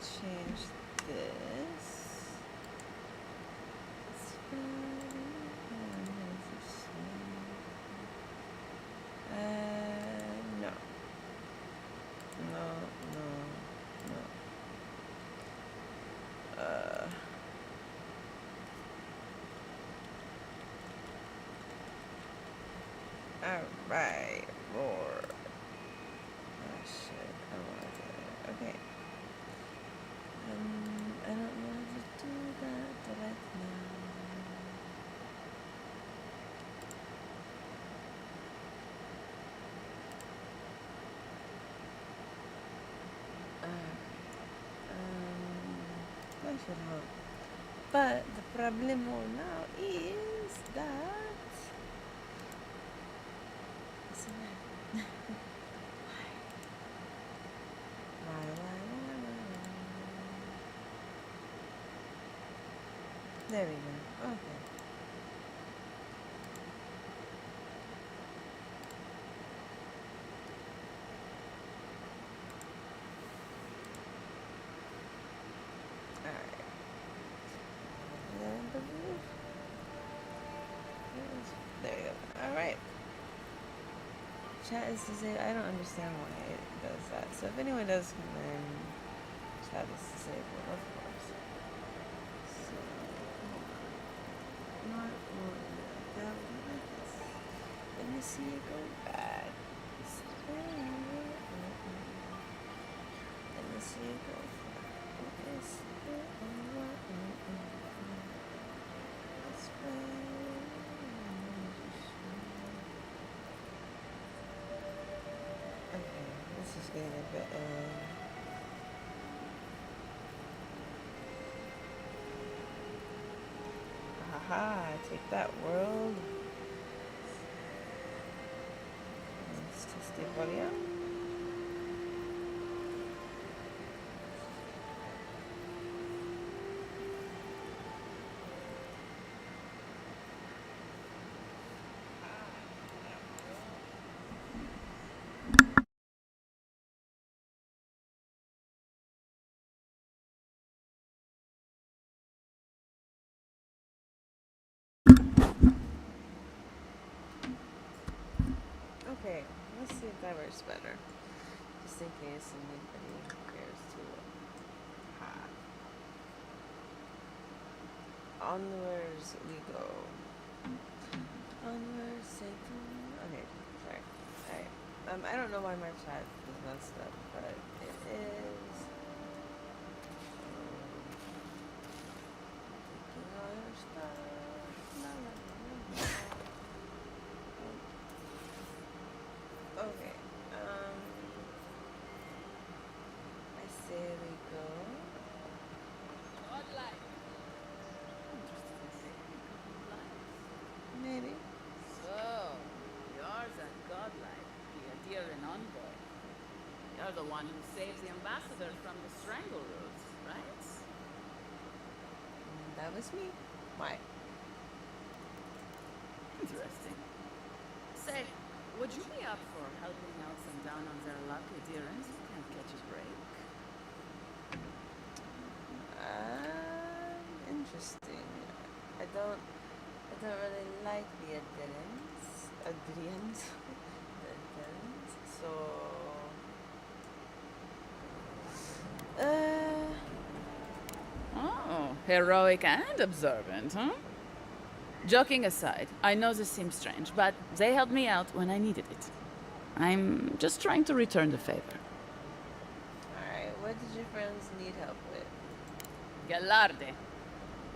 change this. No. No, no, no. Alright, more. Oh shit, I want to. Okay. I don't know how to do that right now. That should help. But the problem now is that. Listen, why? There we go. Okay. Alright. There you go. Alright. Chat is disabled. I don't understand why it does that. So if anyone does come in, chat is disabled, of course. So, not more that would be like this. Let me see it go back. Let me see it go back. Okay, this is getting a bit haha, take that world. Let's test the body out. Okay, let's see if that works better. Just in case anybody cares to have. Onwards we go. Onwards, Satan. Okay, sorry. Alright. I don't know why my chat is messed up, but it is. Taking all your stuff. La, la, la, la. Okay. I say we go. Godlike. Maybe. So, yours are godlike, the Adheran envoy. You're the one who saves the ambassador from the Strangleroot, right? That was me. Why? Interesting. Say, would you be up for helping out some down on their luck Adherans who can't catch a break? Interesting. I don't really like the Adrians. The Adrians. So, Oh, heroic and observant, huh? Joking aside, I know this seems strange, but they helped me out when I needed it. I'm just trying to return the favor. alright, what did your friends need help with? Gallarde.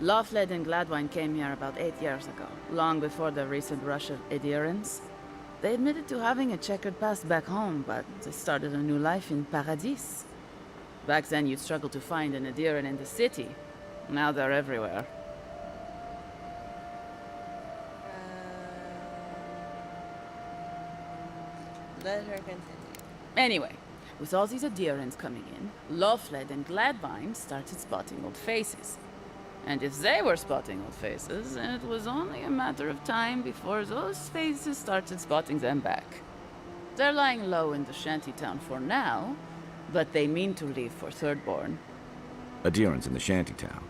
Lawfled and Gladwine came here about 8 years ago, long before the recent rush of adherents. They admitted to having a checkered past back home, but they started a new life in Paradis. Back then, you'd struggle to find an adherent in the city. Now they're everywhere. Let her continue. Anyway, with all these adherents coming in, Lawfled and Gladwine started spotting old faces. And if they were spotting old faces, then it was only a matter of time before those faces started spotting them back. They're lying low in the shanty town for now, but they mean to leave for Thirdborn. Adherents in the shantytown.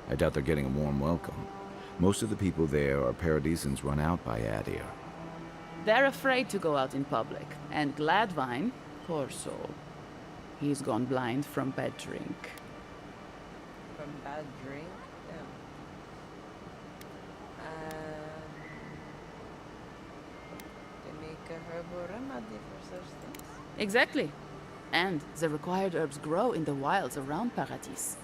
I doubt they're getting a warm welcome. Most of the people there are paradisans run out by Adir. They're afraid to go out in public. And Gladwine, poor soul, he's gone blind from bad drink. From bad drink? Damn. They make a herbal remedy for such things. Exactly. And the required herbs grow in the wilds around Paradis.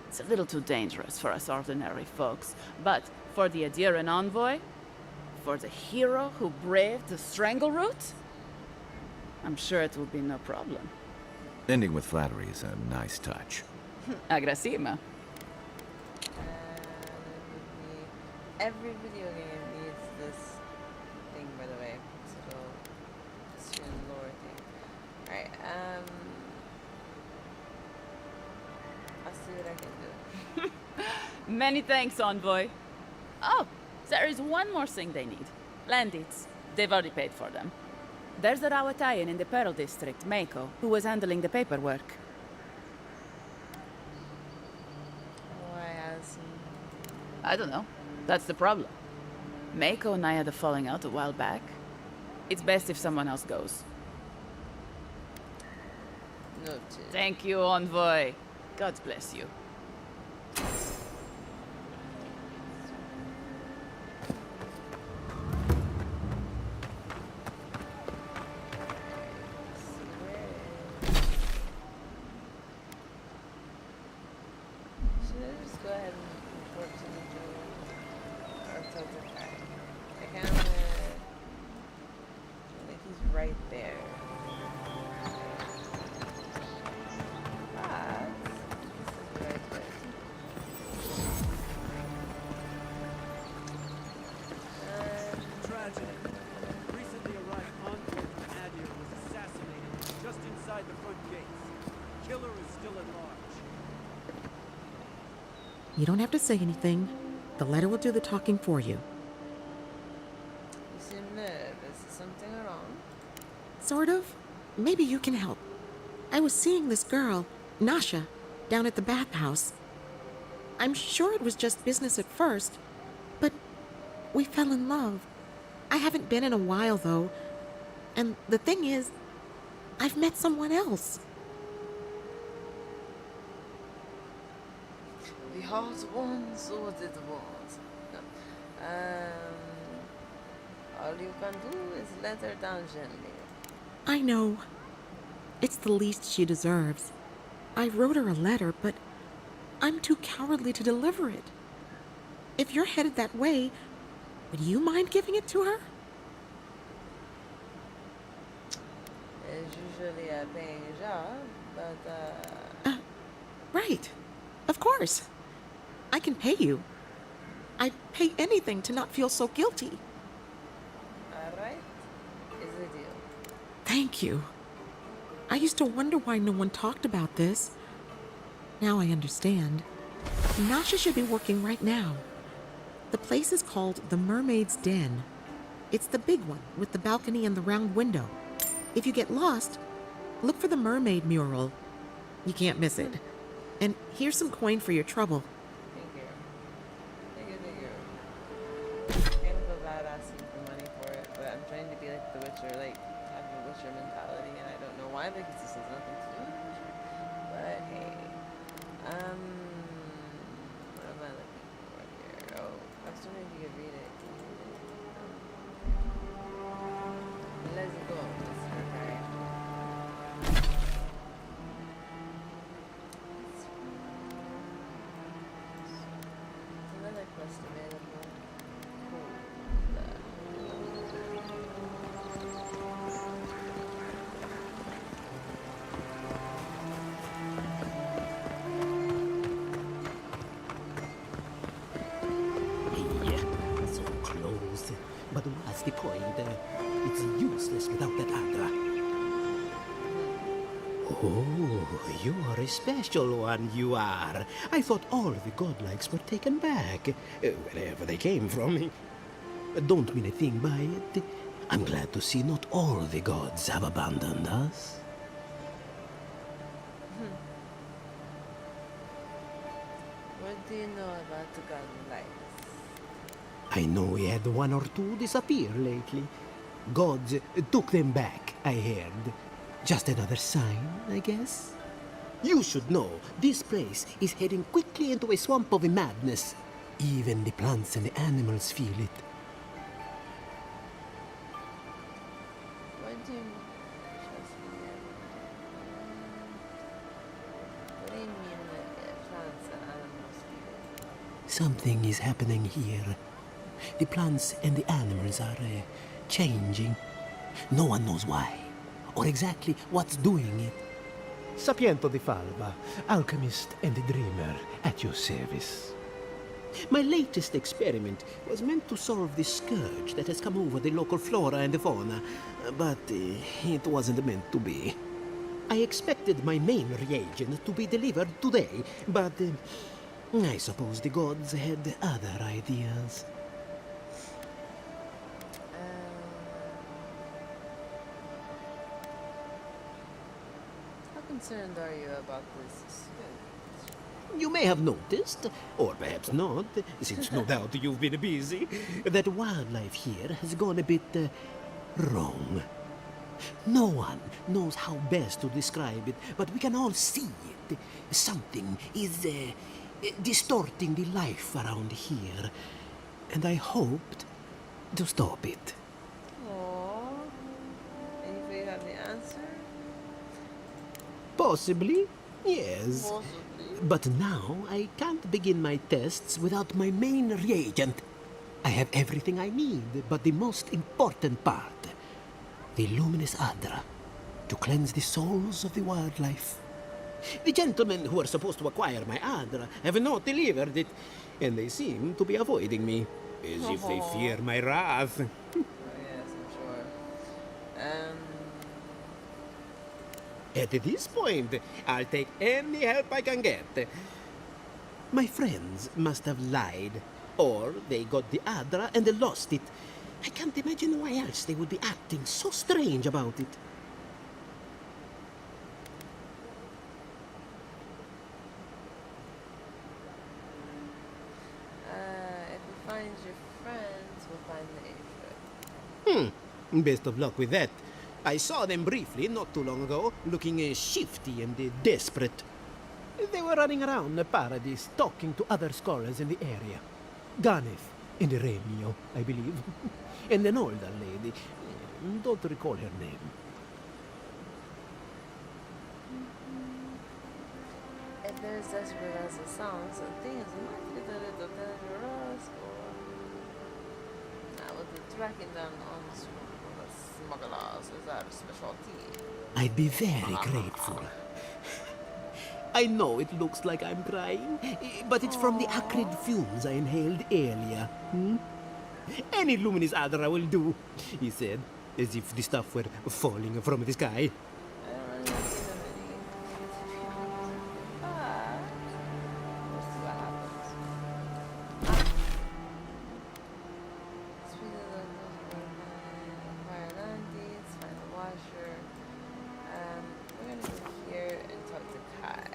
It's a little too dangerous for us ordinary folks, but for the Adiran envoy, for the hero who braved the strangle route, I'm sure it will be no problem. Ending with flattery is a nice touch. Agrasima. Every video game needs this thing, by the way. This little student lore thing. Alright, I'll see what I can do. Many thanks, envoy. Oh, there is one more thing they need. Land deeds. They've already paid for them. There's a Rawatayan in the Pearl District, Mako, who was handling the paperwork. Why hasn't... I don't know. That's the problem. Mako and I had a falling out a while back. It's best if someone else goes. Noted. Thank you, envoy. God bless you. Should I just go ahead and report to the Joe? Or tell the guy? I kinda feel like he's right there. But this is right there. Tragedy. Recently arrived envoy from Adir was assassinated just inside the front gates. Killer is still at large. You don't have to say anything. The letter will do the talking for you. You seem nervous. Is something wrong? Sort of. Maybe you can help. I was seeing this girl, Nasha, down at the bathhouse. I'm sure it was just business at first, but we fell in love. I haven't been in a while, though. And the thing is, I've met someone else. The heart wants what it wants. No. All you can do is let her down gently. I know. It's the least she deserves. I wrote her a letter, but I'm too cowardly to deliver it. If you're headed that way, would you mind giving it to her? It's usually a paying job, but Right. Of course. I can pay you. I'd pay anything to not feel so guilty. alright, is a deal. Thank you. I used to wonder why no one talked about this. Now I understand. Nasha should be working right now. The place is called the Mermaid's Den. It's the big one with the balcony and the round window. If you get lost, look for the mermaid mural. You can't miss it. And here's some coin for your trouble. Thank you. Thank you, thank you. I kind of feel bad asking for money for it, but I'm trying to be like the Witcher, like have a Witcher mentality, and I don't know why because this has nothing to do with the Witcher. But hey, what am I looking for here? Oh, I was wondering if you could read it. Can you read it? Let's go. Okay. Another quest available. Yeah, so close. But what's the point? It's useless without that Agra. Oh, you are a special one, you are. I thought all the godlikes were taken back, wherever they came from. Don't mean a thing by it. I'm glad to see not all the gods have abandoned us. What do you know about the god lights? I know we had one or two disappear lately. Gods took them back, I heard. Just another sign, I guess. You should know, this place is heading quickly into a swamp of madness. Even the plants and the animals feel it. What do you mean? Trust me. What do you mean that plants and animals feel it? Something is happening here. The plants and the animals are changing. No one knows why, or exactly what's doing it. Sapiento di Falva, alchemist and dreamer, at your service. My latest experiment was meant to solve the scourge that has come over the local flora and the fauna, but it wasn't meant to be. I expected my main reagent to be delivered today, but I suppose the gods had other ideas. How concerned are you about this scourge? You may have noticed, or perhaps not, since no doubt you've been busy, that wildlife here has gone a bit wrong. No one knows how best to describe it, but we can all see it. Something is distorting the life around here, and I hoped to stop it. Aww. And you feel you have the answer? Possibly, yes. Possibly. But now I can't begin my tests without my main reagent. I have everything I need, but the most important part, the luminous Adra, to cleanse the souls of the wildlife. The gentlemen who are supposed to acquire my Adra have not delivered it, and they seem to be avoiding me, as if they fear my wrath. Oh, yes, I'm sure. At this point, I'll take any help I can get. My friends must have lied, or they got the Adra and they lost it. I can't imagine why else they would be acting so strange about it. If we find your friends, we'll find the aphid. Best of luck with that. I saw them briefly not too long ago, looking shifty and desperate. They were running around the paradise, talking to other scholars in the area. Ganef and Remio, I believe. And an older lady. Don't recall her name. If they're as desperate as it sounds, the thing is, it might be a little dangerous, or now with the tracking down on smugglers is our specialty. I'd be very grateful. I know it looks like I'm crying, but it's from the acrid fumes I inhaled earlier. Any luminous Adra will do, he said, as if the stuff were falling from the sky. I don't really have too many, to be honest. But we'll see what happens. Speaking of those, fire landings, find the washer. We're gonna go here and talk to Kai.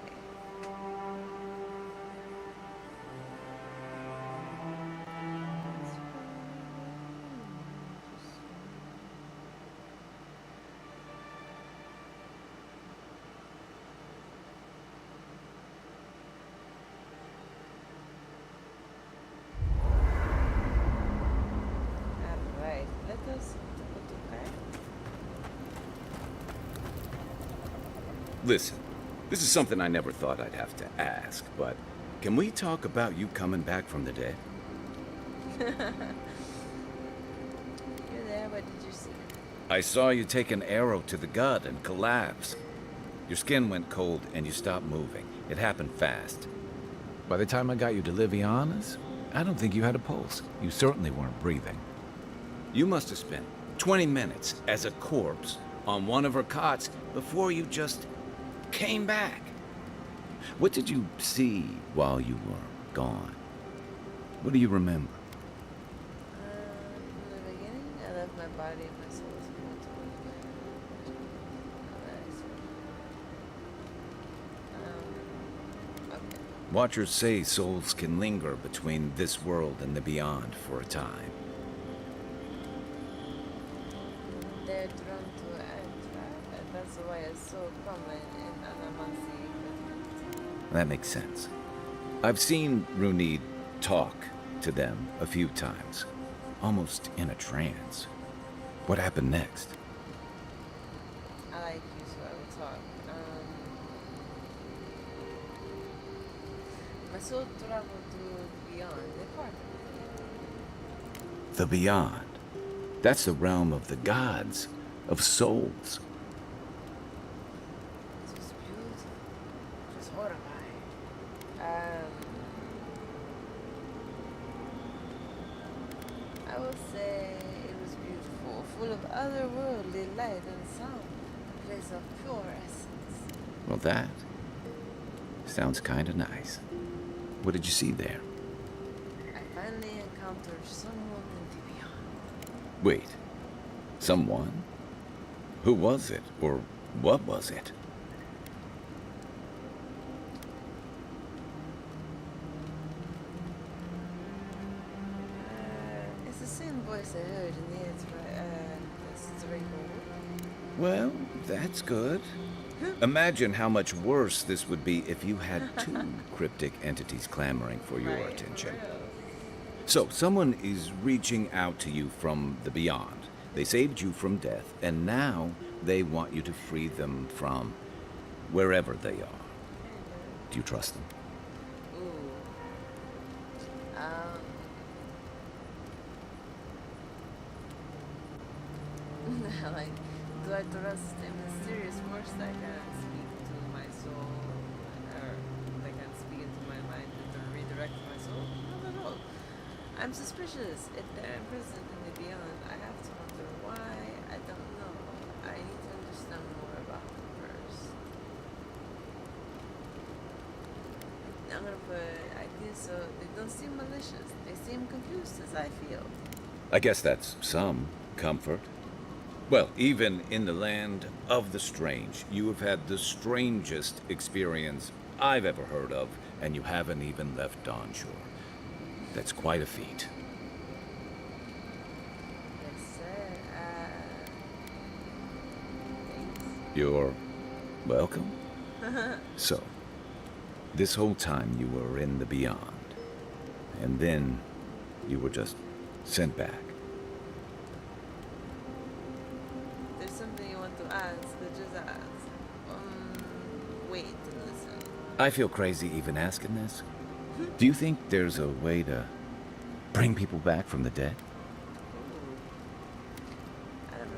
Alright, let us go to Kai. Listen, this is something I never thought I'd have to ask, but can we talk about you coming back from the dead? You're there, what did you see? I saw you take an arrow to the gut and collapse. Your skin went cold and you stopped moving. It happened fast. By the time I got you to Liviana's, I don't think you had a pulse. You certainly weren't breathing. You must have spent 20 minutes as a corpse on one of her cots before you just came back. What did you see while you were gone? What do you remember? From the beginning, I left my body and my soul to multiple. Okay. Watchers say souls can linger between this world and the beyond for a time. They're drawn to enter, and that's why it's so common in Anamasi. That makes sense. I've seen Runid talk to them a few times, almost in a trance. What happened next? I like you, so I will talk. My soul traveled to beyond the part of me. The beyond. That's the realm of the gods, of souls. It was beautiful. It was horrifying. I will say it was beautiful, full of otherworldly light and sound, a place of pure essence. Well, that sounds kind of nice. What did you see there? I finally encountered someone in the beyond. Wait, someone? Who was it, or what was it? It's the same voice I heard in the straight Well, that's good. Imagine how much worse this would be if you had two cryptic entities clamoring for your attention. So, someone is reaching out to you from the beyond. They saved you from death, and now they want you to free them from wherever they are. Do you trust them? Like, do I trust a mysterious force that can speak to my soul, or that can speak into my mind and redirect my soul? Not at all. I'm suspicious. If they're imprisoned in the beyond, I have to wonder why. I don't know. I need to understand more about them first. I'm gonna put ideas so they don't seem malicious. They seem confused as I feel. I guess that's some comfort. Well, even in the land of the strange, you have had the strangest experience I've ever heard of, and you haven't even left Dawn Shore. That's quite a feat. Yes, sir. Thanks. You're welcome. So, this whole time you were in the beyond, and then you were just sent back. There's something you want to ask, but just ask. Wait and listen. I feel crazy even asking this. Do you think there's a way to bring people back from the dead? I don't know.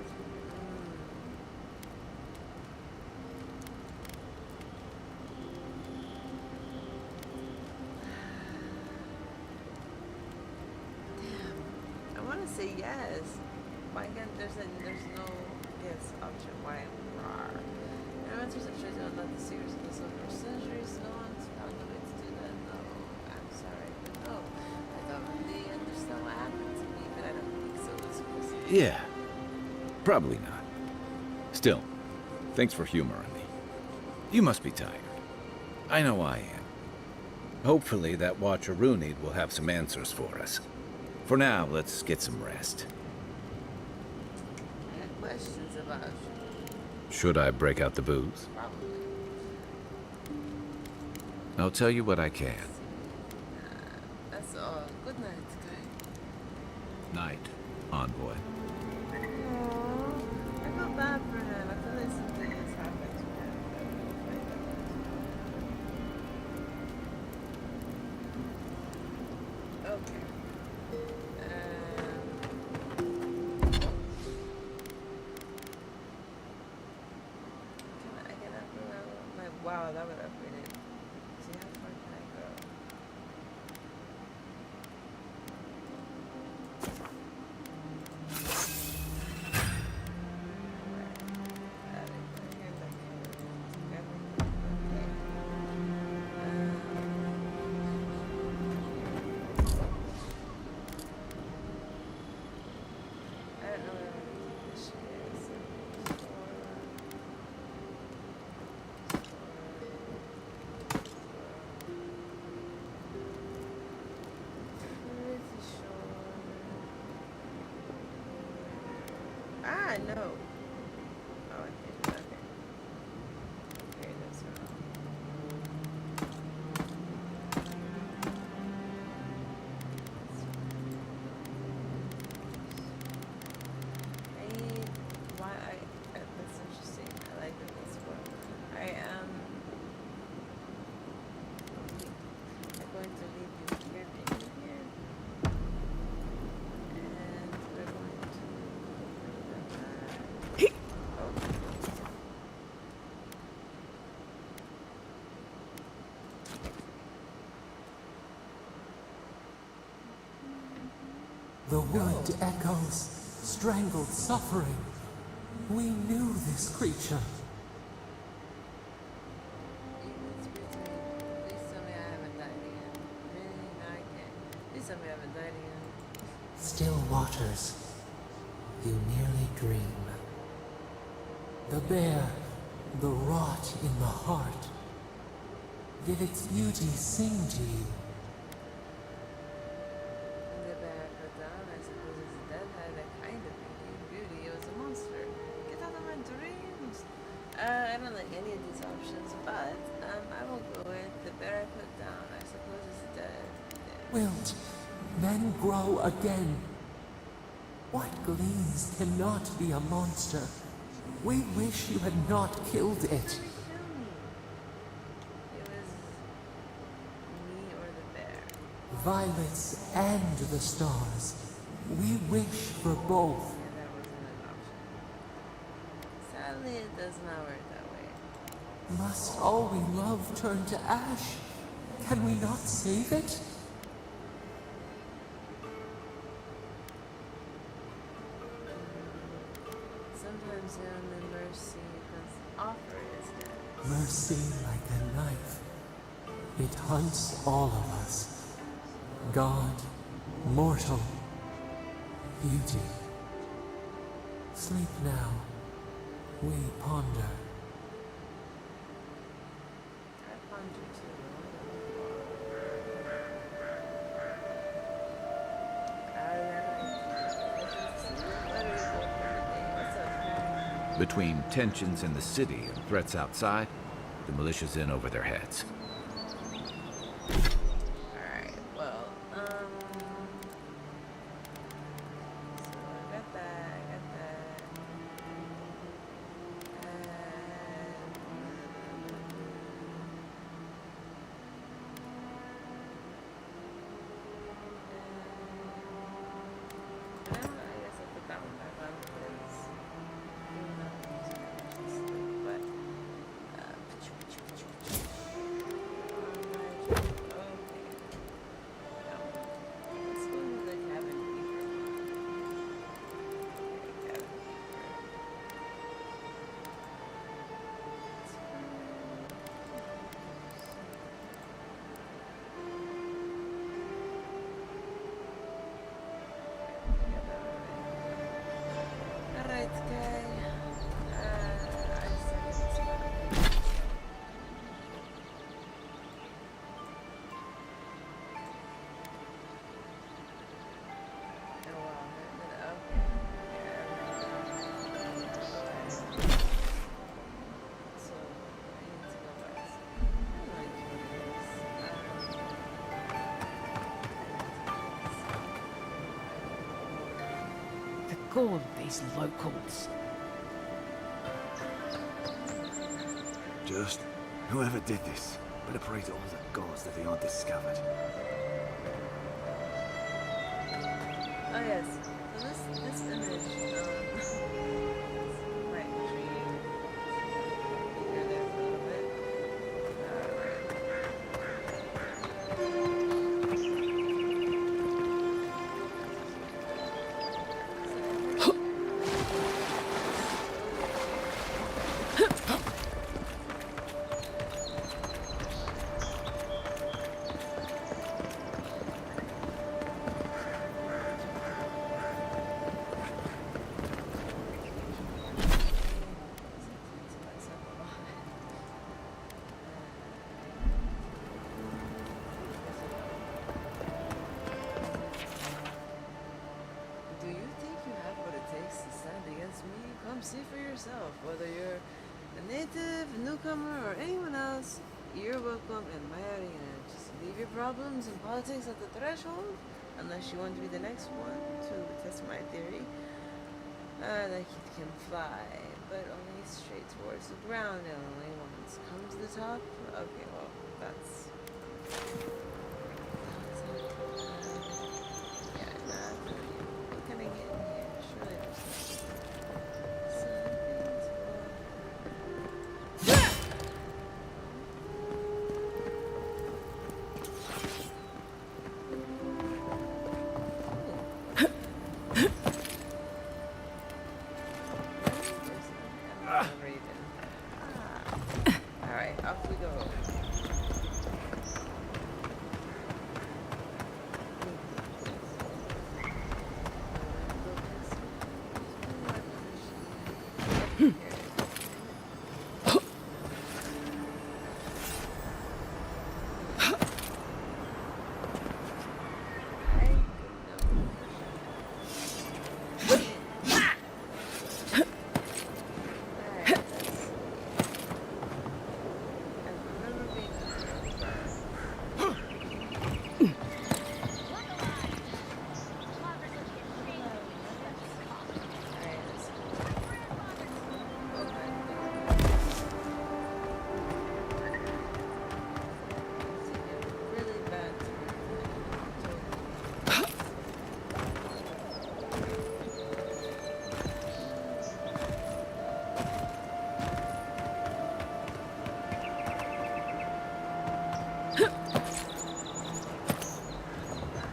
Damn. I want to say yes. Why can't there's no yes option? Why rar? Answers have tried to unlock the secrets of the silver centuries. No one's found a way to do that. No, I'm sorry, but no. I don't really understand what happened to me, but I don't think so. It's supposed to. Yeah, probably not. Still, thanks for humoring me. You must be tired. I know I am. Hopefully that Watcher Runid will have some answers for us. For now, let's get some rest. I had questions about you. Should I break out the booze? Probably. I'll tell you what I can. That's all. Good night, guy. Night, envoy. I feel bad for him. I feel like something has happened to him. Okay. I can upgrade my wow, that would upgrade it. See how far can I go? Yeah, no. Oh, I can't do that. Okay. Here it is. That's interesting. I like that that's what I am. I'm going to leave you here, maybe here. And we're going to The wood echoes, strangled suffering. We knew this creature. Please tell me I haven't died again. Really? No, I can't. Please tell me I haven't died again. Still waters. You nearly dream. The bear, the rot in the heart. Did its beauty sing to you? The bear put down, I suppose it's dead, had a kind of beauty. It was a monster. Get out of my dreams. I don't like any of these options, but I will go with the bear I put down. I suppose it's dead. Yeah. Wilt, then grow again. What gleams cannot be a monster? We wish you had not killed it. It was me or the bear. Violets and the stars. We wish for both. Yeah, that wasn't an option. Sadly, it does not work that way. Must all we love turn to ash? Can we not save it? Sometimes the only mercy you can offer is death. Mercy like a knife. It hunts all of us. God, mortal, beauty. Sleep now. We ponder. I ponder too. Between tensions in the city and threats outside, the militia's in over their heads. Alright, well, so I got that. I guess I'll put that one back on because but let's go to the cabin keeper. Cabin Alright, guy. I suck at this one. Oh wow, okay. So I need to go west. I don't know what it is. The gall of these locals. Just whoever did this, better pray to all the gods that they aren't discovered. Oh yes. So this image might intrigue you're there for a little bit. yourself. Whether you're a native, a newcomer, or anyone else, you're welcome in my arena. Just leave your problems and politics at the threshold, unless you want to be the next one to test my theory. That you can fly, but only straight towards the ground, and only once come to the top. Okay, well, that's yeah, not for you. What can I get in here? Surely there's Alright, off we go.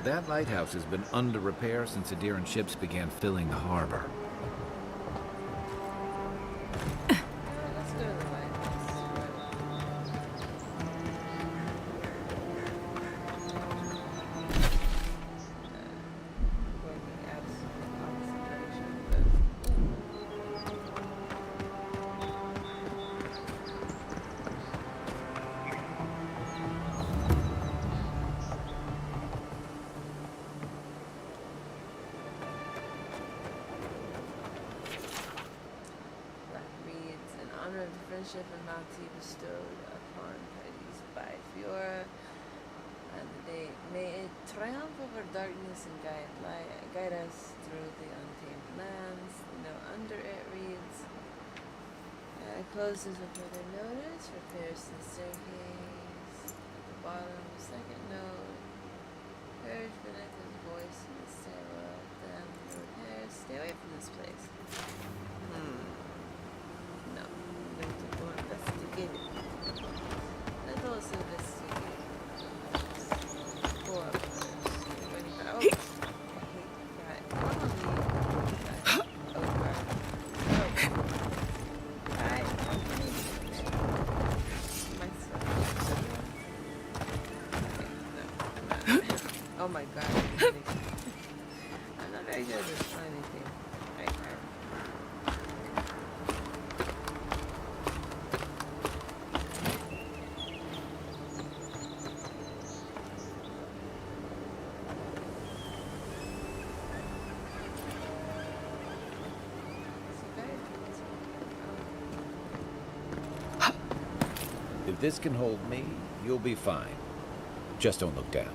That lighthouse has been under repair since Adiran ships began filling the harbor. Let's go to the lighthouse. Going the absolute opposite direction, but honor of the friendship and bounty bestowed upon parties by Fiora, and may it triumph over darkness and guide us through the untamed lands. The note under it reads, closes with further notice, repairs to the staircase. At the bottom, second note, heard Beneca's voice in the stairwell. Then the repairs. Stay away from this place. No. I'm going to go investigate it. Let us investigate. Go up first. Oh! I hate that. Oh, God. Oh. Hi. Myself. Okay, no. Oh my God. I'm not very good at this climbing thing. Right. If this can hold me, you'll be fine. Just don't look down.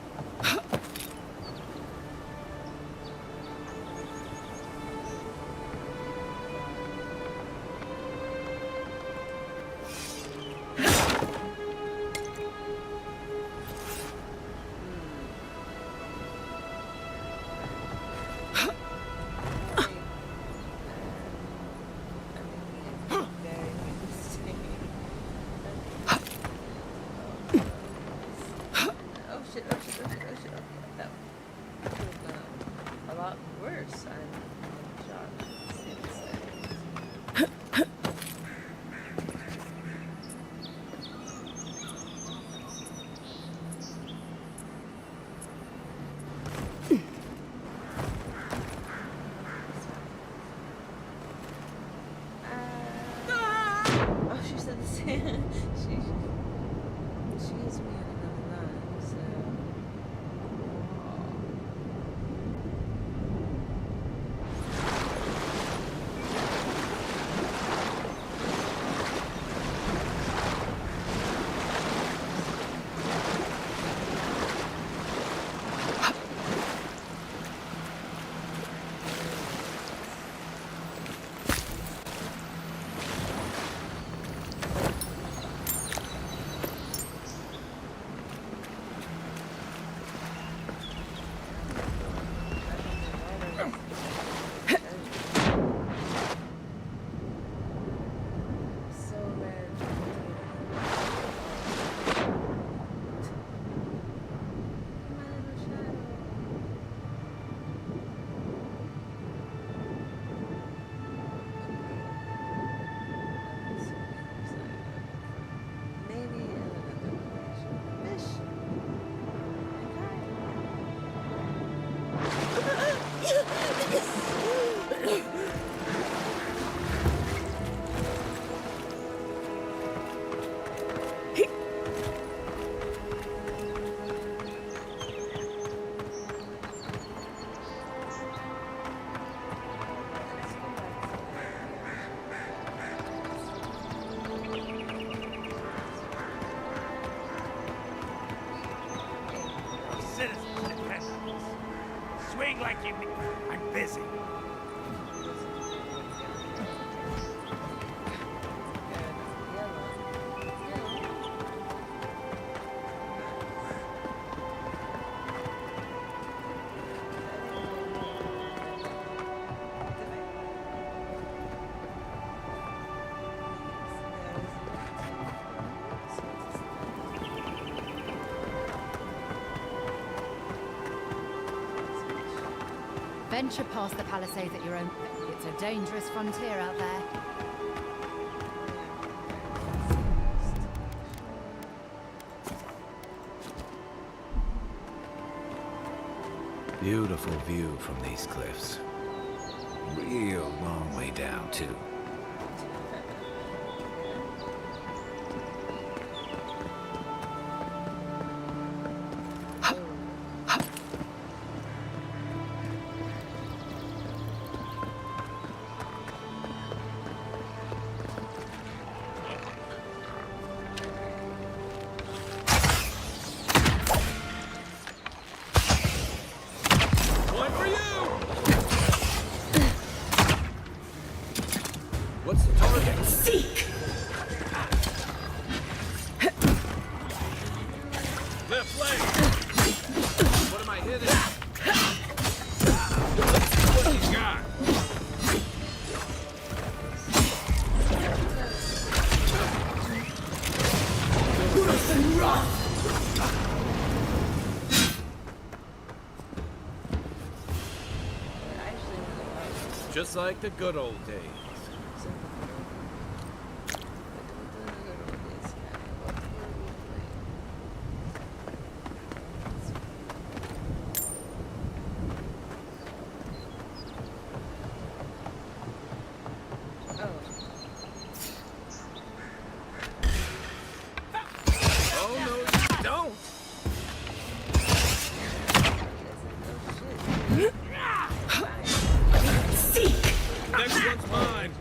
anything like you need. I'm busy. Venture past the palisades at your own. It's a dangerous frontier out there. Beautiful view from these cliffs. Real long way down, too. What's the target? Seek! Left leg! What am I hitting? Let's see what he's got. Just like the good old days. Oh, no, you don't! Next one's mine.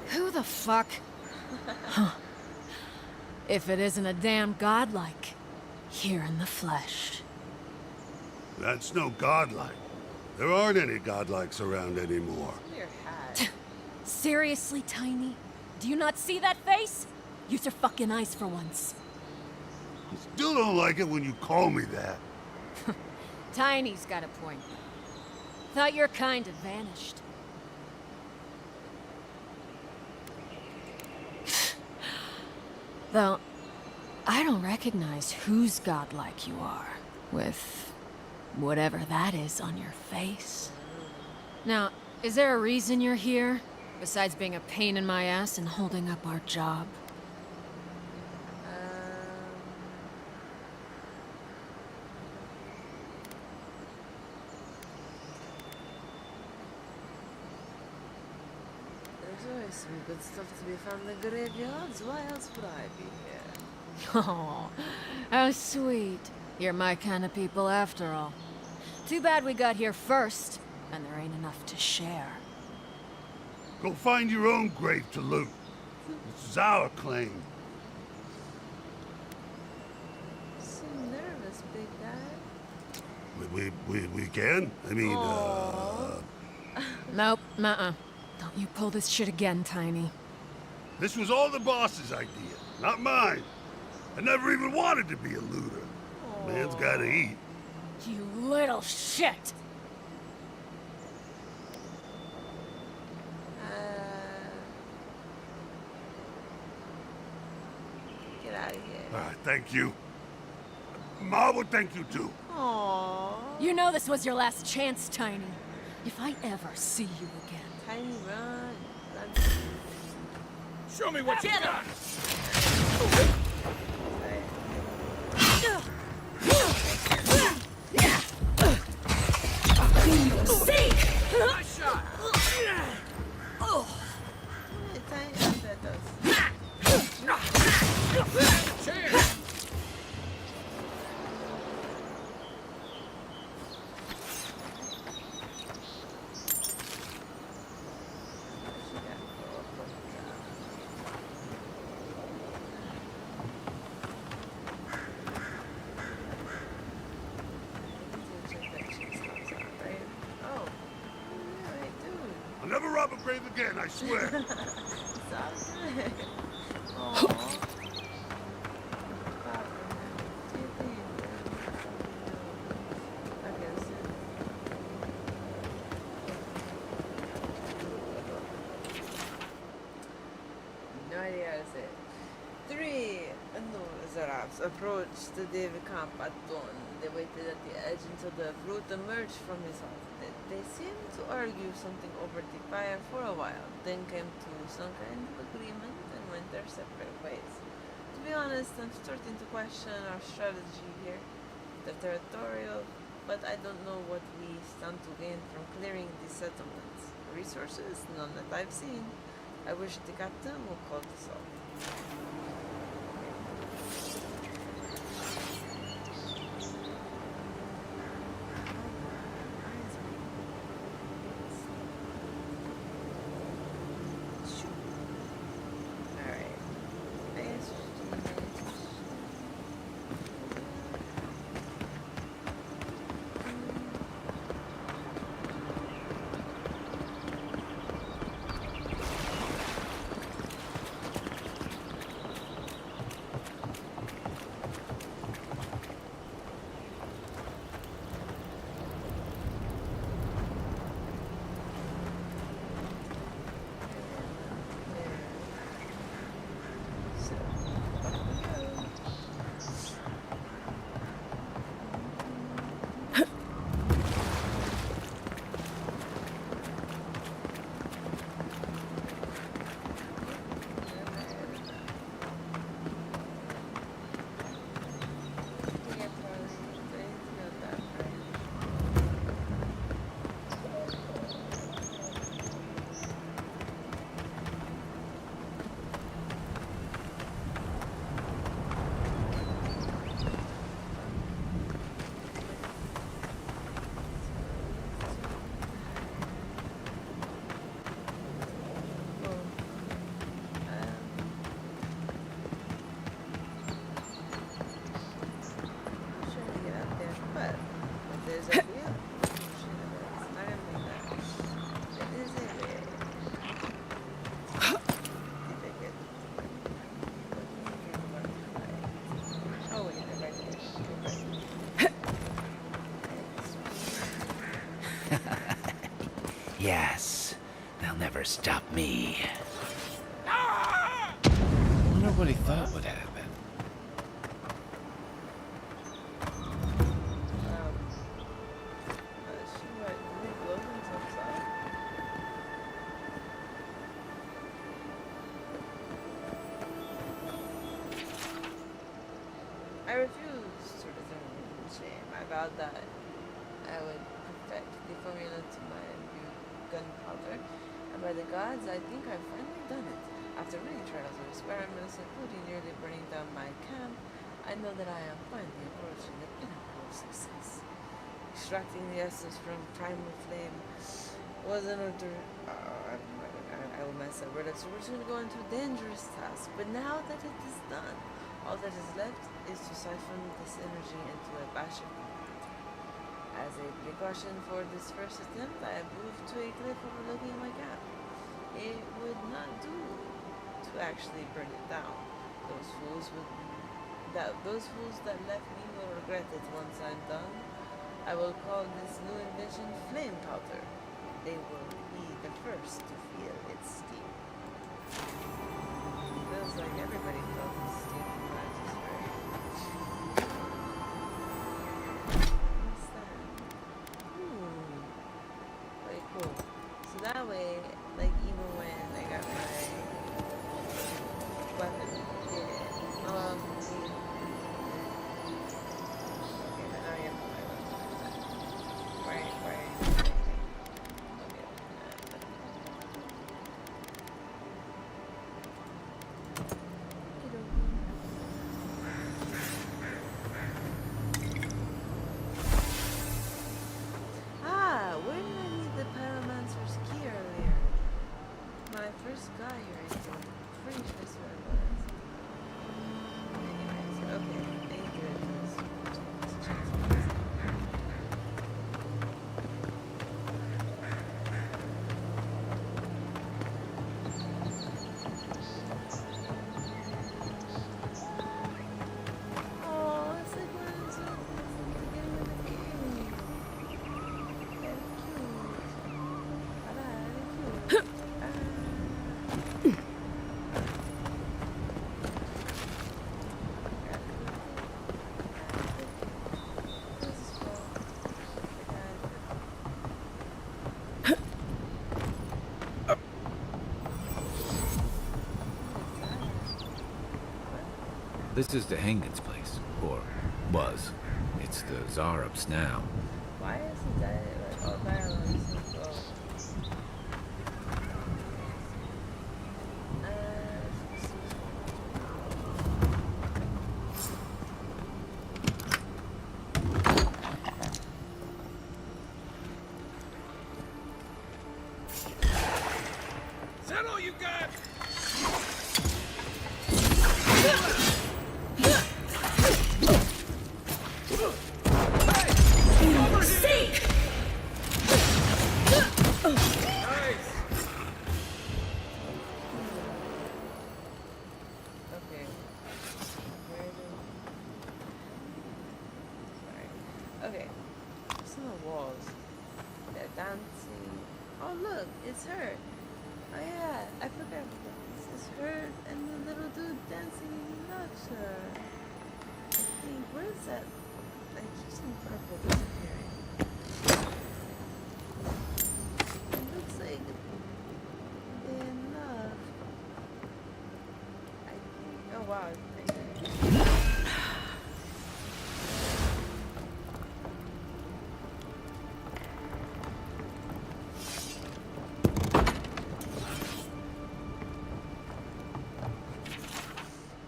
Who the fuck? Huh. If it isn't a damn godlike, here in the flesh. That's no godlike. There aren't any godlikes around anymore. Your hat. Seriously, Tiny? Do you not see that face? Use your fucking eyes for once. I still don't like it when you call me that. Tiny's got a point. Thought your kind had vanished. Though, I don't recognize whose godlike you are, with whatever that is on your face. Now, is there a reason you're here, besides being a pain in my ass and holding up our job? There's always some good stuff to be found in the graveyards. Why else would I be here? Oh, how sweet. You're my kind of people after all. Too bad we got here first, and there ain't enough to share. Go find your own grave to loot. This is our claim. So nervous, big guy. We can? I mean, Nope, nuh-uh. Don't you pull this shit again, Tiny. This was all the boss's idea, not mine. I never even wanted to be a looter. Man's gotta eat. You little shit! Get out of here. Thank you. Ma would thank you too. Aww. You know this was your last chance, Tiny. If I ever see you again. Tiny, run. Run. Show me what you got! Nice shot! Tiny, that does. Chance! I'll never rob a grave again, I swear. Sounds good. Aww. No idea how to say it. 3 unknown Zarabs approached the Devi camp at dawn. They waited at the edge until the brute emerged from his hut. They seemed to argue something over the fire for a while, then came to some kind of agreement and went their separate ways. To be honest, I'm starting to question our strategy here. They're territorial, but I don't know what we stand to gain from clearing these settlements. Resources? None that I've seen. I wish the captain would call this off. Yes, they'll never stop me. Wonder what he thought would happen. I refused to return shame. I vowed that I would perfect the formula to my new gunpowder, and by the gods, I think I've finally done it. After many trials of experiments, including nearly burning down my camp, I know that I am finally approaching the pinnacle of success. Extracting the essence from primal flame, wasn't a I will mess up. We're going to go into a dangerous task, but now that it is done, all that is left is to siphon this energy into a batch of concrete. As a precaution for this first attempt, I have moved to a cliff overlooking my camp. It would not do to actually burn it down. Those fools that left me will regret it once I'm done. I will call this new invention flame powder. They will be the first to feel its steam. Feels like everybody felt its steam when I just heard. What's that? Very cool. So that way, like even when I got my weapon, yeah. Okay, now I have my weapon. Right. Where did I meet the pyromancer's key earlier? My first guy here, I think. Pretty sure that's where it was. Anyways, okay. I need to get into this. Let's check some of this. Oh, it's like one of those ones that's like getting with a king. Very cute. This is the Hangin's place, or was. It's the Zarub's now. Why isn't that like all dialogue so slow? Is that all you got? Okay. Where do... Sorry. Okay. What's on the walls? They're dancing. Oh look, it's her. Oh yeah, I forgot. This is her and the little dude dancing in Nacha. I think, where is that? I keep seeing purple disappearing. It looks like they're in love. Oh wow.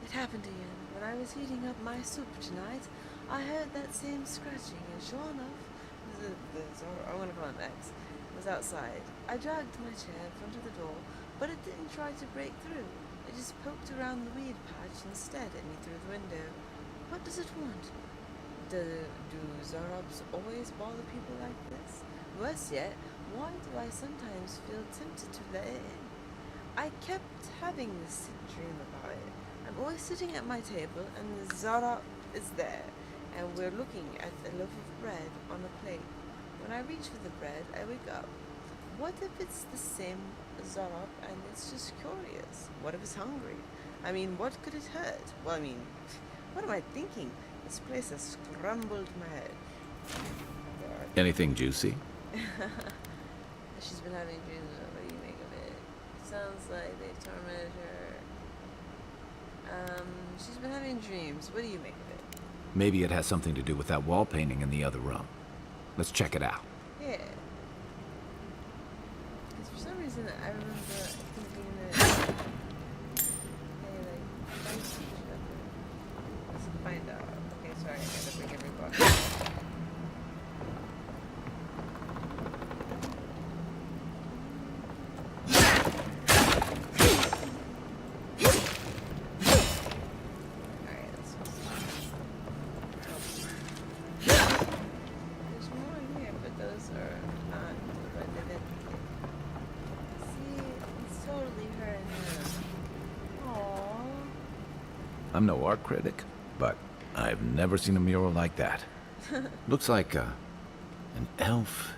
It happened again. When I was heating up my soup tonight, I heard that same scratching, and sure enough, I'm gonna call him X, was outside. I dragged my chair in front of the door, but it didn't try to break through. It just poked around the weed patch and stared at me through the window. What does it want? Do Zarubs always bother people like this? Worse yet, why do I sometimes feel tempted to let it in? I kept having this sick dream about it. I'm always sitting at my table and the Zarub is there, and we're looking at a loaf of bread on a plate. When I reach for the bread, I wake up. What if it's the same Zarub and it's just curious? What if it's hungry? I mean, what could it hurt? Well, I mean, what am I thinking? This place has scrambled my head. Anything juicy? She's been having dreams. What do you make of it? Sounds like they've tormented her. She's been having dreams. What do you make of it? Maybe it has something to do with that wall painting in the other room. Let's check it out. Yeah. Because for some reason I remember thinking that they like let's find out. Okay, sorry, I gotta bring every book. I'm no art critic, but I've never seen a mural like that. Looks like an elf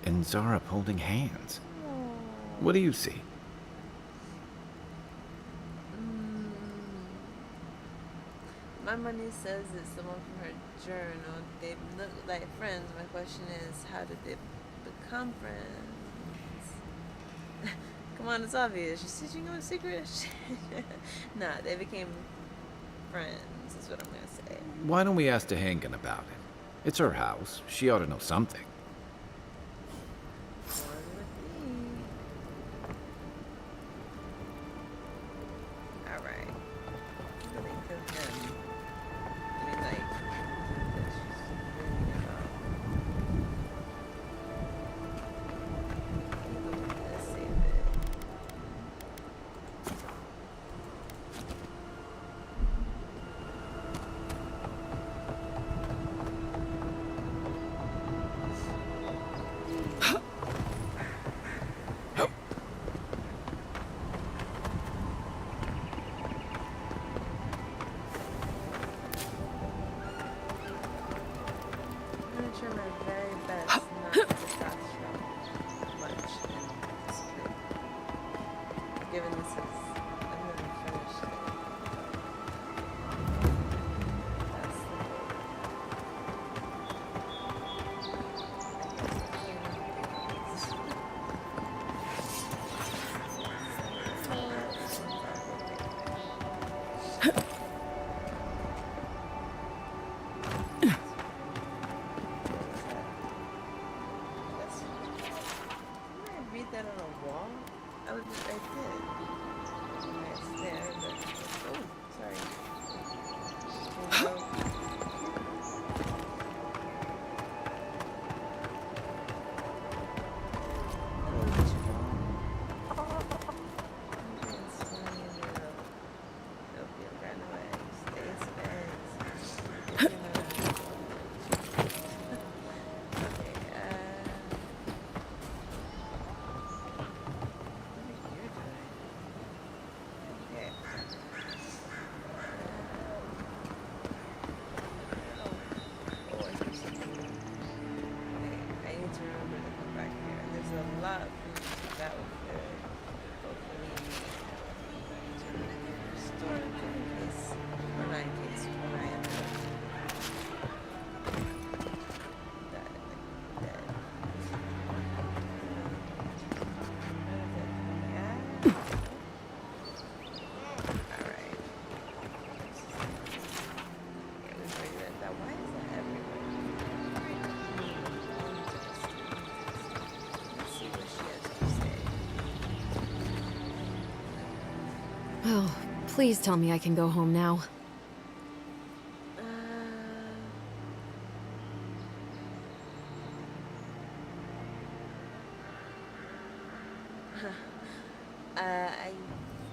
and Zara holding hands. What do you see? My money says it's someone from her journal. They look like friends. My question is, how did they become friends? Come on, it's obvious. She's teaching them a secret. Nah, they became friends, is what I'm gonna say. Why don't we ask Tehangan about it? It's her house. She ought to know something. Alright. Really kill him. I mean, like, that she's thinking about. Let's save it. I'm gonna try my very best not to fast travel much in this game. Given this is, I've never finished it. That's the goal. Didn't I read that on a wall? I did. Right there, but oh, sorry. That would be good. Hopefully, to restore it in case, or not in case, when I am dead. Alright. Yeah, we figured that. Why is that everywhere? Let's see what she has to say. Oh, please tell me I can go home now. I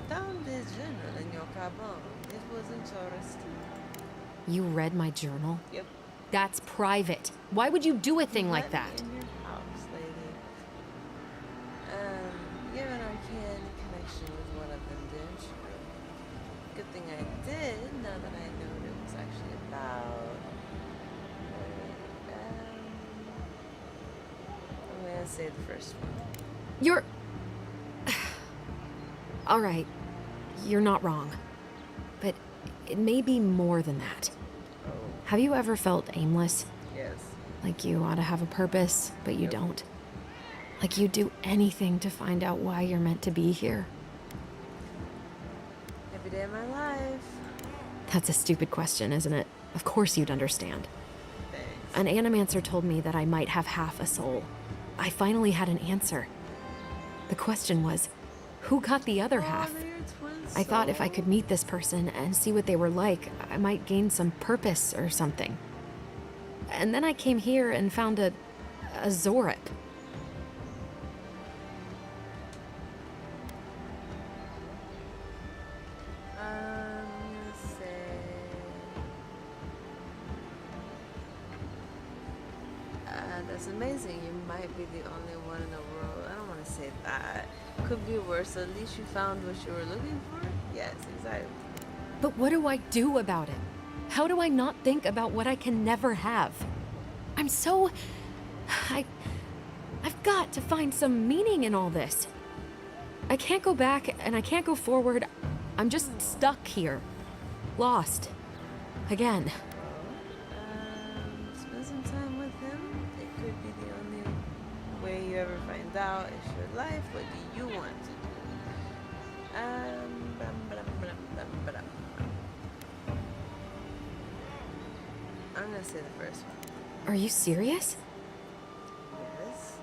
found this journal in your cabin. It was interesting. You read my journal? Yep. That's private. Why would you do a thing like that? In your house, lady. You have an arcane connection with one of them, didn't you? Good thing I did, now that I know what it was actually about. I'm gonna say the first one. You're... All right, you're not wrong. But it may be more than that. Oh, Have you ever felt aimless? yes. Like you ought to have a purpose, but you don't? Like you'd do anything to find out why you're meant to be here? Every day of my life. That's a stupid question, isn't it? Of course you'd understand. Thanks. An animancer told me that I might have half a soul. I finally had an answer. The question was, who got the other half? They're your twin I thought if I souls. could meet this person and see what they were like, I might gain some purpose or something. And then I came here and found a Zorip. Let's say... that's amazing. You might be the only one in the world. I don't want to say that. Could be worse. At least you found what you were looking for. Yes, exactly. But what do I do about it? How do I not think about what I can never have? I'm so... I've got to find some meaning in all this. I can't go back and I can't go forward. I'm just stuck here. Lost. Again. Spend some time with him. It could be the only way you ever find out. It's your life. What do you want to do? I'm gonna say the first one. Are you serious? Yes.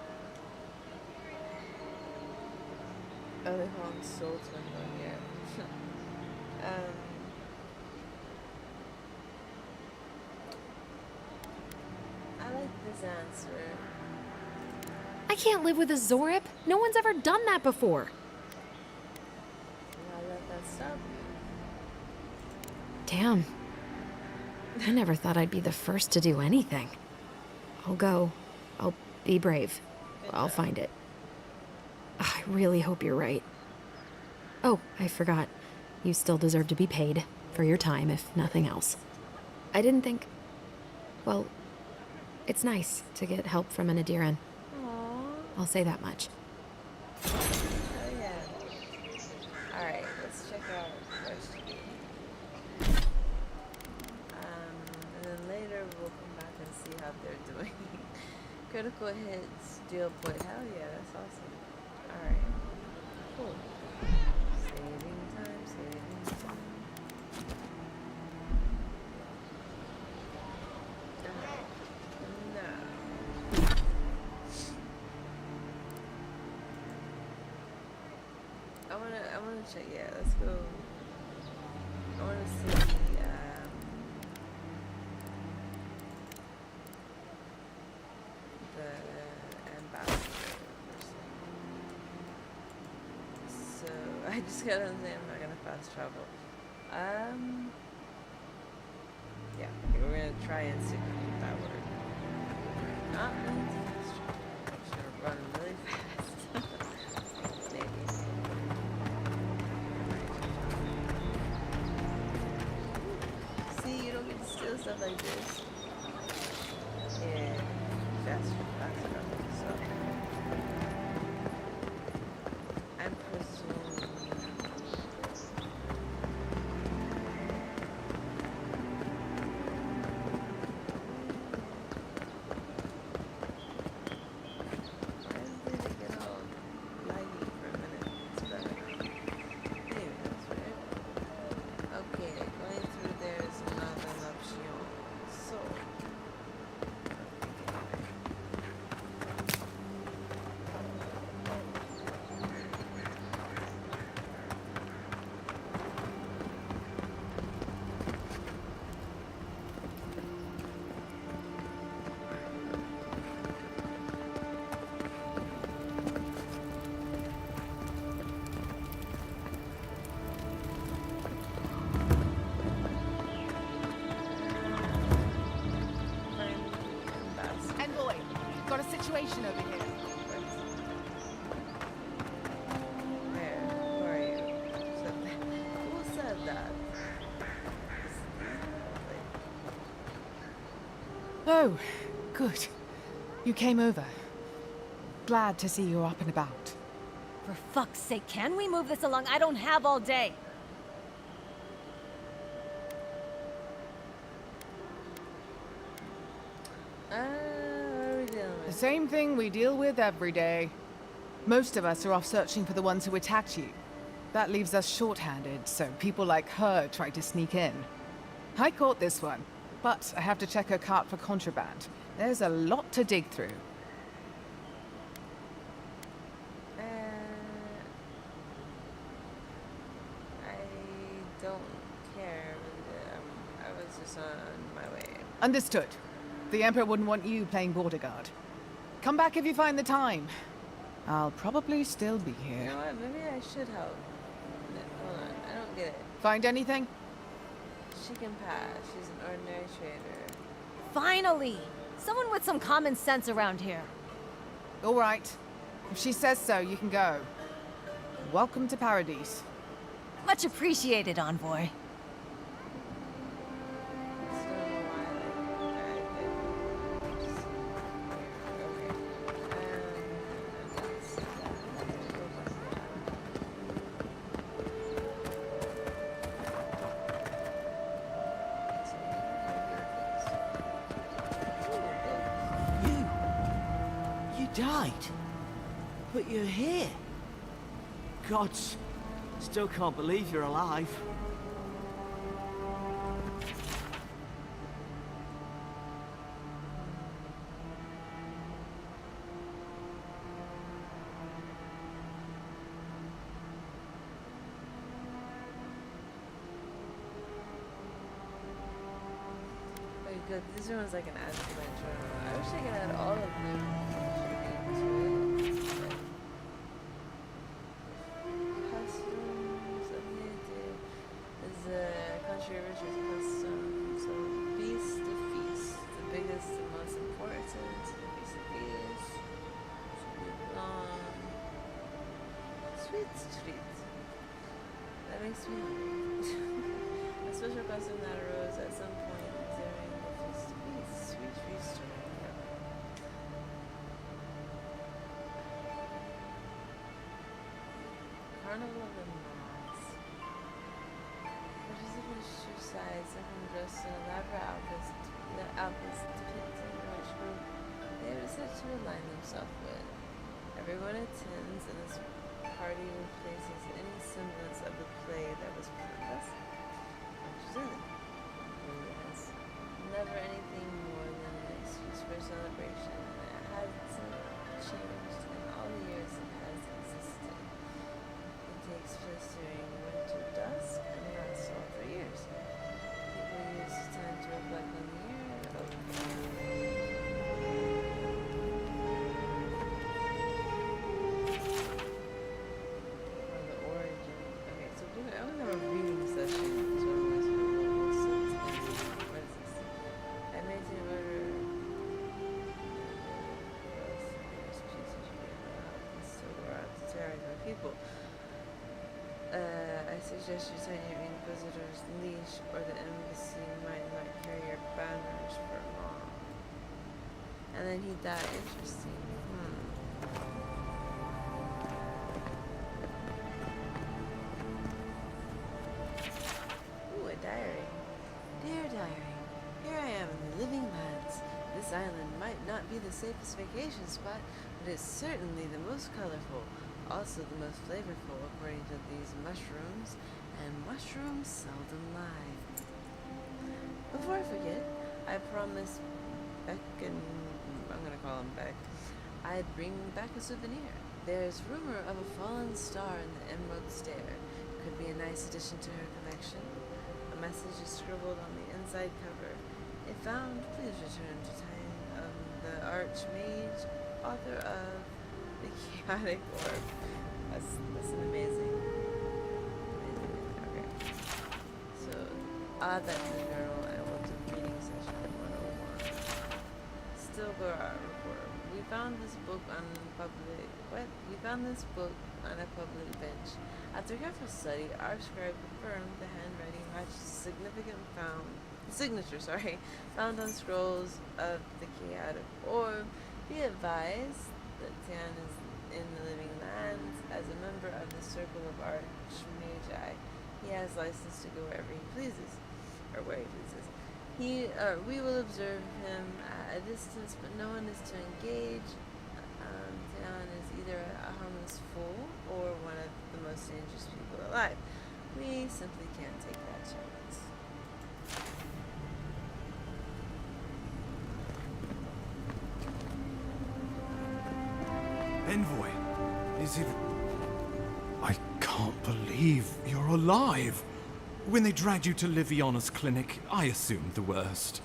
Oh, they call him Soul Twin on here. I like this answer. I can't live with a Zorip. No one's ever done that before. I'll let that stop. Damn. I never thought I'd be the first to do anything. I'll go. I'll be brave. I'll find it. I really hope you're right. Oh, I forgot. You still deserve to be paid for your time, if nothing else. I didn't think... Well, it's nice to get help from an Adiran. I'll say that much. Oh yeah. Alright, let's check out question. And then later we'll come back and see how they're doing. Critical hits, deal point. Hell yeah, that's awesome. Alright. Cool. Saving time, saving time. No. I wanna check, yeah, let's go. I wanna see, the ambassador person. So, I just gotta understand I'm not gonna fast travel. Yeah, okay, we're gonna try and see if we can get that word. Not going to fast travel. I'm just gonna run really fast. Maybe. See, you don't get to steal stuff like this. Yeah, fast travel, so. I'm presuming. Situation over here. Where? Who are you? Who said that? Oh, good. You came over. Glad to see you're up and about. For fuck's sake, can we move this along? I don't have all day. The same thing we deal with every day. Most of us are off searching for the ones who attacked you. That leaves us short-handed, so people like her try to sneak in. I caught this one, but I have to check her cart for contraband. There's a lot to dig through. I don't care. I was just on my way. Understood. The Emperor wouldn't want you playing border guard. Come back if you find the time. I'll probably still be here. You know what? Maybe I should help. Hold on. I don't get it. Find anything? She can pass. She's an ordinary trader. Finally! Someone with some common sense around here. All right. If she says so, you can go. Welcome to Paradise. Much appreciated, Envoy. right. But you're here. Gods, still can't believe you're alive. Good. These ones I can add to my journal. I wish I could add all of them to it. Customs of native is a country rich with customs. So feast to feast. The biggest and most important. Feast to feast. Sweet long. Sweet treat. That makes me hungry. A special custom that arose at some point during the feast of feast. Sweet feast. Yep. Carnival of the Mass. Participants choose sides and come dressed in elaborate outfits depicting which group they have decided to align themselves with. Everyone attends, and this party replaces any semblance of the play that was purposed. Yes. Never anything more than an excuse for celebration, and it hasn't changed in all the years it has existed. It takes place during winter dusk and lasts all for years. People use time to reflect on the year. On the origin. Okay, so I want to have a reading session. People. I suggest you tighten your Inquisitor's leash, or the embassy might not carry your banners for long. And then he died. Interesting. Ooh, a diary. Dear diary, here I am in the living lands. This island might not be the safest vacation spot, but it's certainly the most colorful. Also the most flavorful, according to these mushrooms, and mushrooms seldom lie. Before I forget, I promised Beck, and I'm gonna call him Beck, I'd bring back a souvenir. There's rumor of a fallen star in the Emerald Stair. Could be a nice addition to her collection. A message is scribbled on the inside cover. If found, please return to time of the Archmage, author of the Chaotic Orb. That's an amazing. Okay. So, add that to the journal and we'll do reading session 101. Still go our report. We found this book on a public bench. After careful study, our scribe confirmed the handwriting matches significant signature found on scrolls of the Chaotic Orb. Be advised that Tian is in the living lands as a member of the Circle of Archmagi. He has license to go wherever he pleases, or where he pleases. We will observe him at a distance, but no one is to engage. Tian is either a harmless fool or one of the most dangerous people alive. We simply can't take that chance. Envoy, is it... I can't believe you're alive. When they dragged you to Liviana's clinic, I assumed the worst.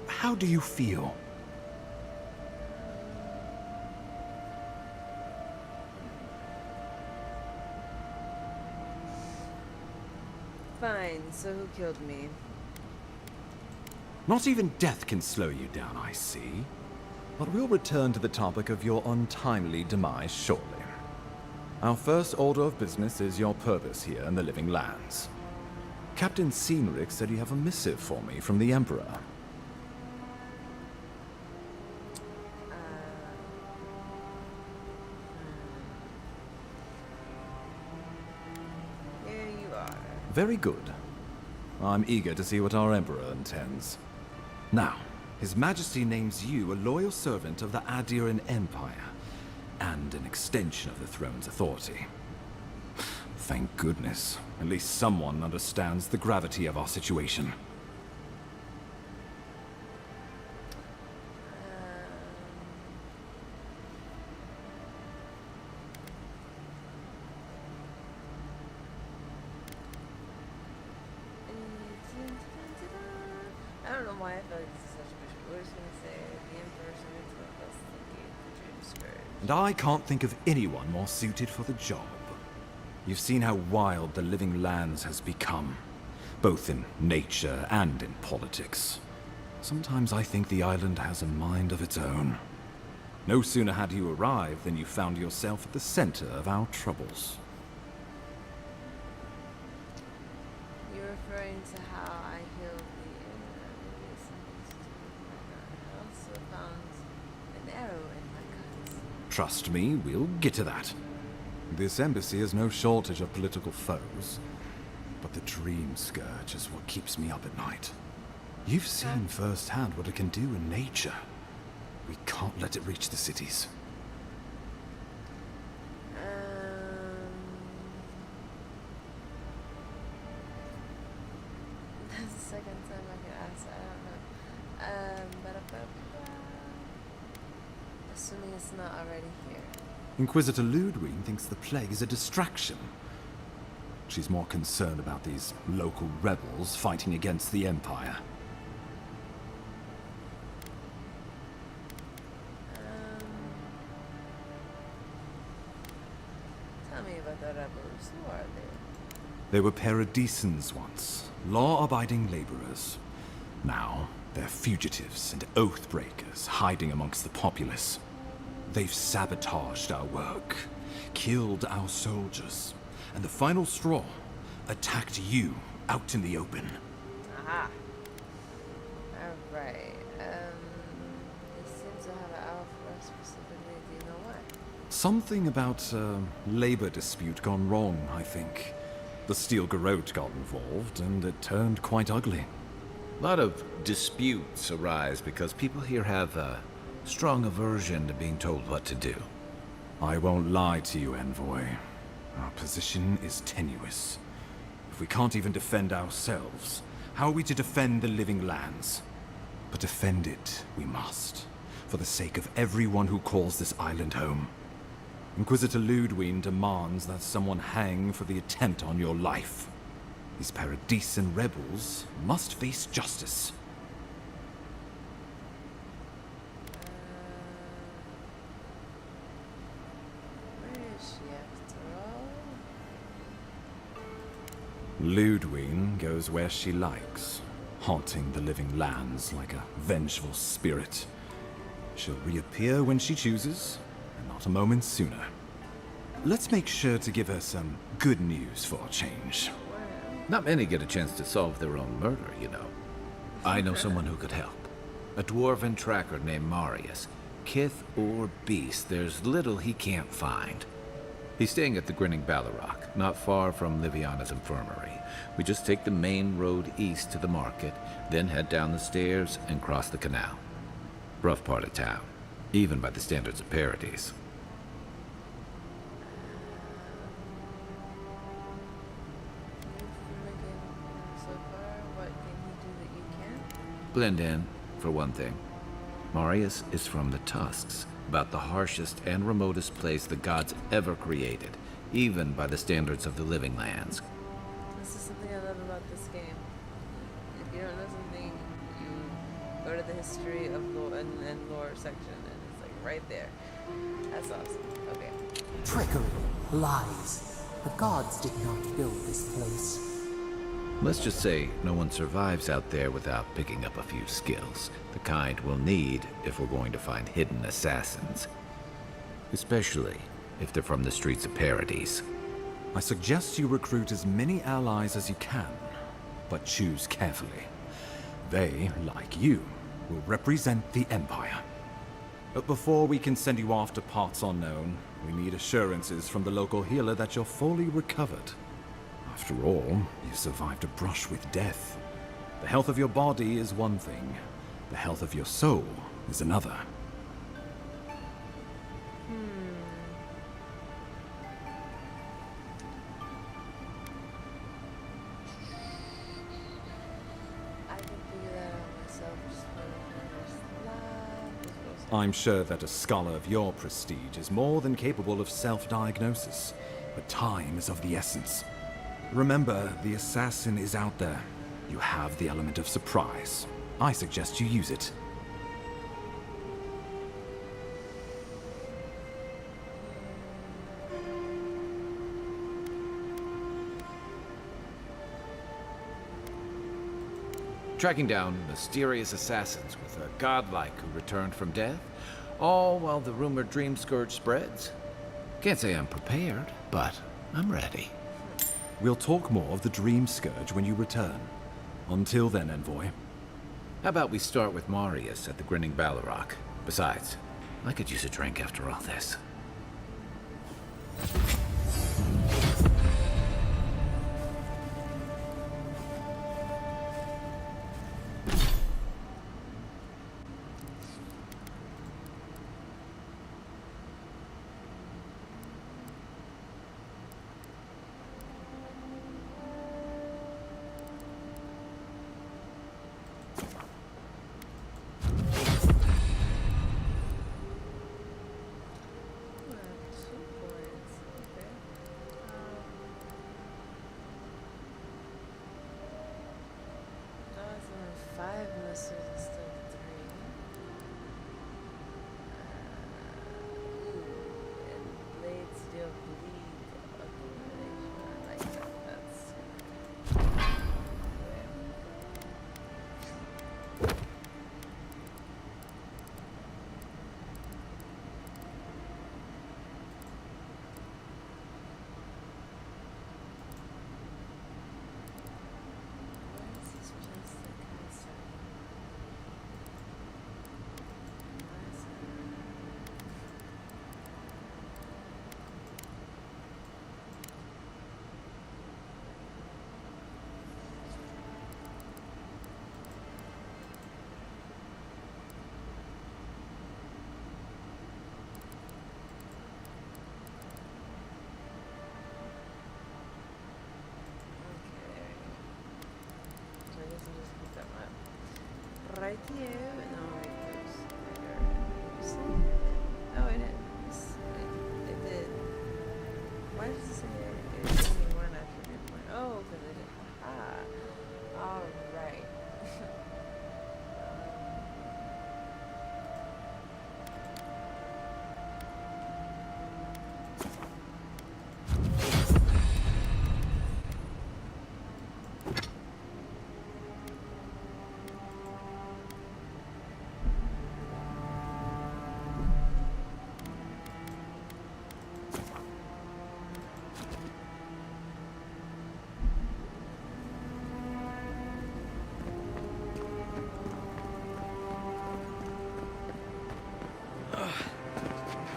How do you feel? Fine, so who killed me? Not even death can slow you down, I see. But we'll return to the topic of your untimely demise shortly. Our first order of business is your purpose here in the Living Lands. Captain Cynric said you have a missive for me from the Emperor. Here you are. Very good. I'm eager to see what our Emperor intends. Now, His Majesty names you a loyal servant of the Adiran Empire, and an extension of the throne's authority. Thank goodness. At least someone understands the gravity of our situation. I don't know why I feel like this is such a push. We're just gonna say the Emperor submits with us the gate, the Dream Scourge. And I can't think of anyone more suited for the job. You've seen how wild the Living Lands has become, both in nature and in politics. Sometimes I think the island has a mind of its own. No sooner had you arrived than you found yourself at the center of our troubles. You're referring to how I healed the inner. I also found an arrow in my cuzz. Trust me, we'll get to that. This embassy has no shortage of political foes, but the Dream Scourge is what keeps me up at night. You've seen firsthand what it can do in nature. We can't let it reach the cities. That's the second time I can ask. I don't know. Assuming it's not already here. Inquisitor Ludwig thinks the plague is a distraction. She's more concerned about these local rebels fighting against the Empire. Tell me about the rebels. Who are they? They were paradisans once, law-abiding laborers. Now, they're fugitives and oath-breakers hiding amongst the populace. They've sabotaged our work, killed our soldiers, and the final straw, attacked you out in the open. Aha. Alright. They seem to have an hour for us specifically. Do you know why? Something about a labor dispute gone wrong, I think. The Steel Garrote got involved, and it turned quite ugly. A lot of disputes arise because people here have a strong aversion to being told what to do. I won't lie to you, Envoy. Our position is tenuous. If we can't even defend ourselves, how are we to defend the Living Lands? But defend it we must, for the sake of everyone who calls this island home. Inquisitor Ludwig demands that someone hang for the attempt on your life. These Paradisan rebels must face justice. Where is she after all? Ludwig goes where she likes, haunting the Living Lands like a vengeful spirit. She'll reappear when she chooses, and not a moment sooner. Let's make sure to give her some good news for a change. Not many get a chance to solve their own murder, you know. I know someone who could help. A dwarven tracker named Marius. Kith or beast, there's little he can't find. He's staying at the Grinning Ballarrock, not far from Liviana's infirmary. We just take the main road east to the market, then head down the stairs and cross the canal. Rough part of town, even by the standards of Paradise. Blend in, for one thing. Marius is from the Tusks, about the harshest and remotest place the gods ever created, even by the standards of the Living Lands. This is something I love about this game. If you don't know something, you go to the history of lore and lore section, and it's like right there. That's awesome. Okay. Trickery, lies. The gods did not build this place. Let's just say no one survives out there without picking up a few skills, the kind we'll need if we're going to find hidden assassins. Especially if they're from the streets of Paradise. I suggest you recruit as many allies as you can, but choose carefully. They, like you, will represent the Empire. But before we can send you off to parts unknown, we need assurances from the local healer that you're fully recovered. After all, you survived a brush with death. The health of your body is one thing. The health of your soul is another. I'm sure that a scholar of your prestige is more than capable of self-diagnosis, but time is of the essence. Remember, the assassin is out there. You have the element of surprise. I suggest you use it. Tracking down mysterious assassins with a godlike who returned from death, all while the rumored dream scourge spreads. Can't say I'm prepared, but I'm ready. We'll talk more of the Dream Scourge when you return. Until then, Envoy. How about we start with Marius at the Grinning Balrog? Besides, I could use a drink after all this. Five missiles instead of 3. And blades deal bleed illumination. I like that. That's right here. No, it goes there. Oh, it is. It did. Why does it say it gave me one attribute point? Oh, because it did. Ah. Alright.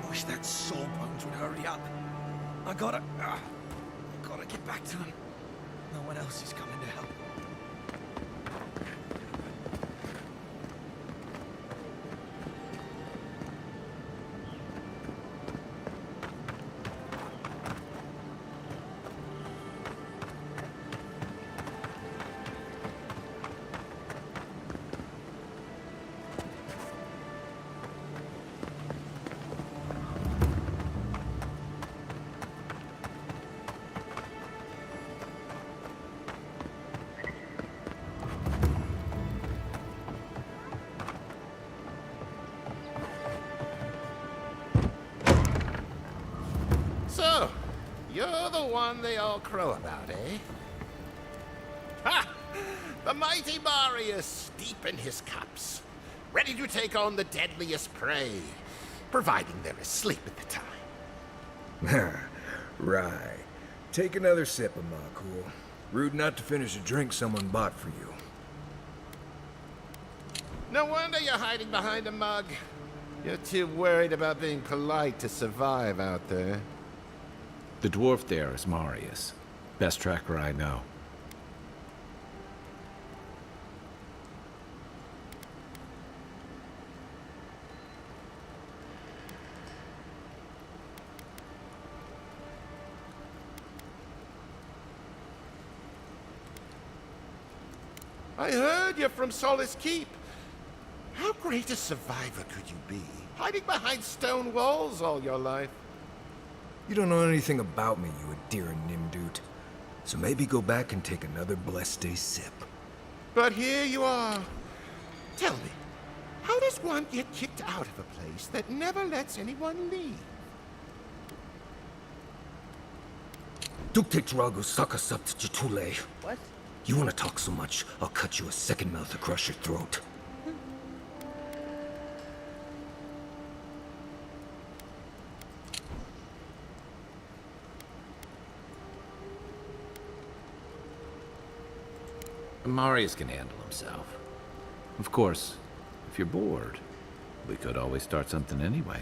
Wish that sawbones would hurry up. I gotta get back to him. No one else is coming to help. So, you're the one they all crow about, eh? Ha! The mighty Marius, deep in his cups, ready to take on the deadliest prey, providing they're asleep at the time. Right. Take another sip of my cool. Rude not to finish a drink someone bought for you. No wonder you're hiding behind a mug. You're too worried about being polite to survive out there. The dwarf there is Marius. Best tracker I know. I heard you're from Solace Keep. How great a survivor could you be? Hiding behind stone walls all your life? You don't know anything about me, you Adiran Nimdut. So maybe go back and take another blessed day sip. But here you are. Tell me, how does one get kicked out of a place that never lets anyone leave? Dukte Drago Sakasapt Jitule. What? You wanna talk so much, I'll cut you a second mouth across your throat. Marius can handle himself. Of course, if you're bored, we could always start something anyway.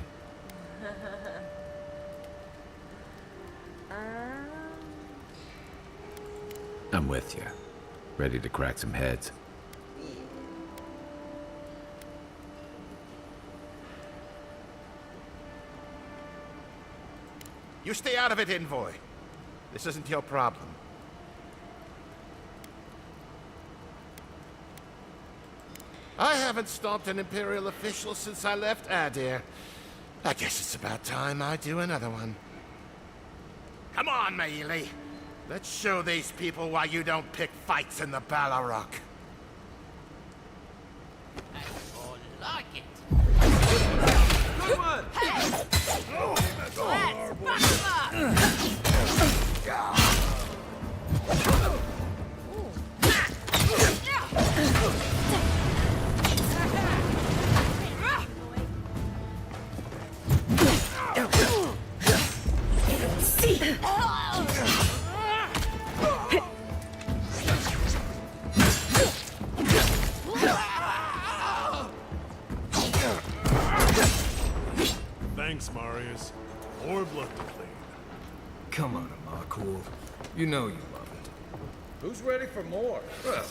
I'm with you. Ready to crack some heads. You stay out of it, Envoy. This isn't your problem. I haven't stopped an Imperial official since I left Adir. I guess it's about time I do another one. Come on, Maili. Let's show these people why you don't pick fights in the Ballarok. I like it. Good one! Hey! Let's back him up! Thanks, Marius. More blood to clean. Come on, Amakul. You know you love it. Who's ready for more? Well,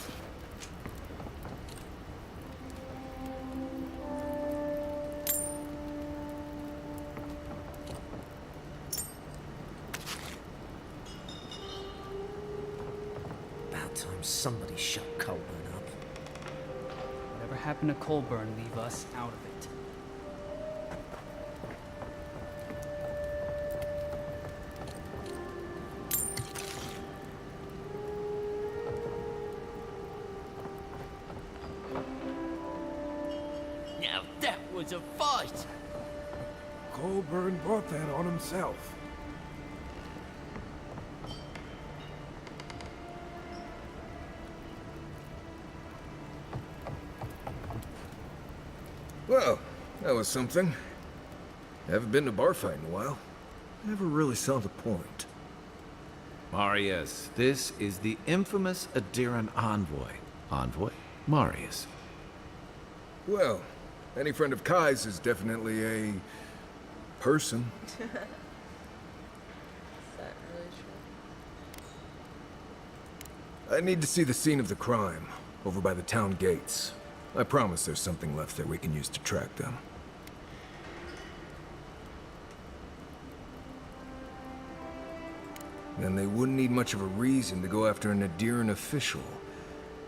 About time somebody shut Colburn up. Whatever happened to Colburn, leave us out of it. Now that was a fight! Colburn brought that on himself. Well, that was something. Haven't been to a bar fight in a while. Never really saw the point. Marius, this is the infamous Adiran envoy. Envoy? Marius. Well, any friend of Kai's is definitely a person. Is that really true? I need to see the scene of the crime, over by the town gates. I promise there's something left there we can use to track them. Then they wouldn't need much of a reason to go after an Adiran official.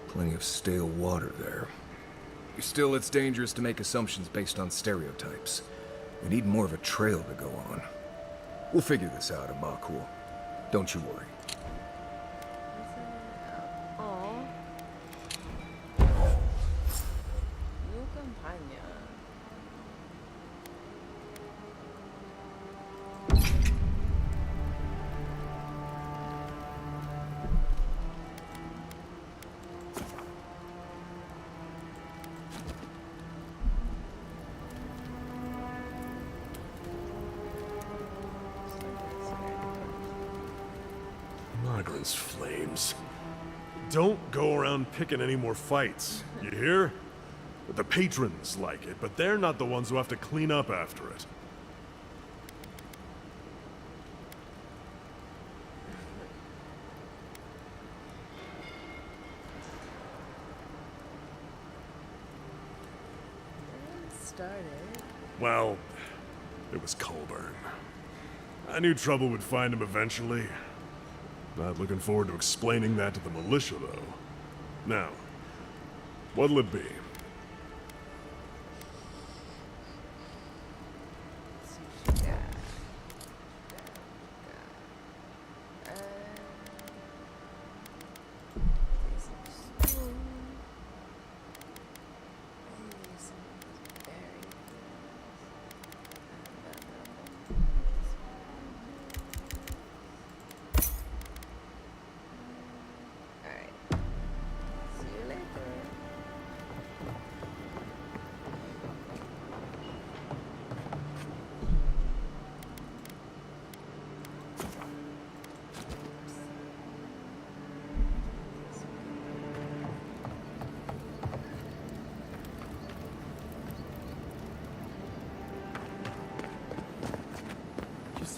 Plenty of stale water there. Still, it's dangerous to make assumptions based on stereotypes. We need more of a trail to go on. We'll figure this out, Amakul. Don't you worry. Aw. New companion. Margaret's flames. Don't go around picking any more fights, you hear? The patrons like it, but they're not the ones who have to clean up after it. Started. Well, it was Colburn. I knew trouble would find him eventually. Not looking forward to explaining that to the militia, though. Now, what'll it be?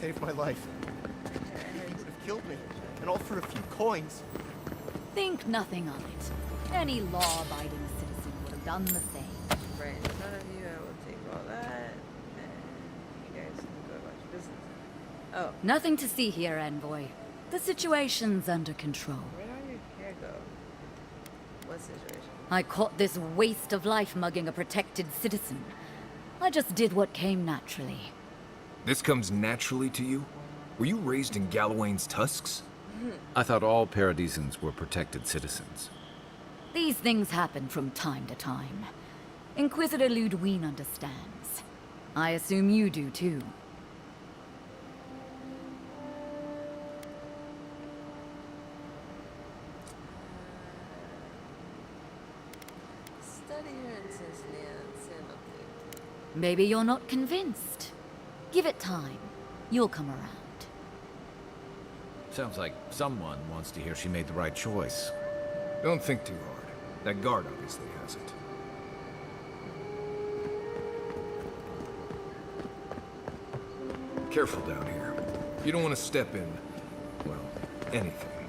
saved my life. He would have killed me, and all for a few coins. Think nothing of it. Any law-abiding citizen would have done the same. Right in front of you, I will take all that, and you guys can go about your business. Oh. Nothing to see here, Envoy. The situation's under control. Where did your hair go? What situation? I caught this waste of life mugging a protected citizen. I just did what came naturally. This comes naturally to you? Were you raised in Gallowayne's tusks? I thought all Paradisans were protected citizens. These things happen from time to time. Inquisitor Ludwine understands. I assume you do too. Study her intensely and say nothing. Maybe you're not convinced. Give it time. You'll come around. Sounds like someone wants to hear she made the right choice. Don't think too hard. That guard obviously has it. Careful down here. You don't want to step in, well, anything.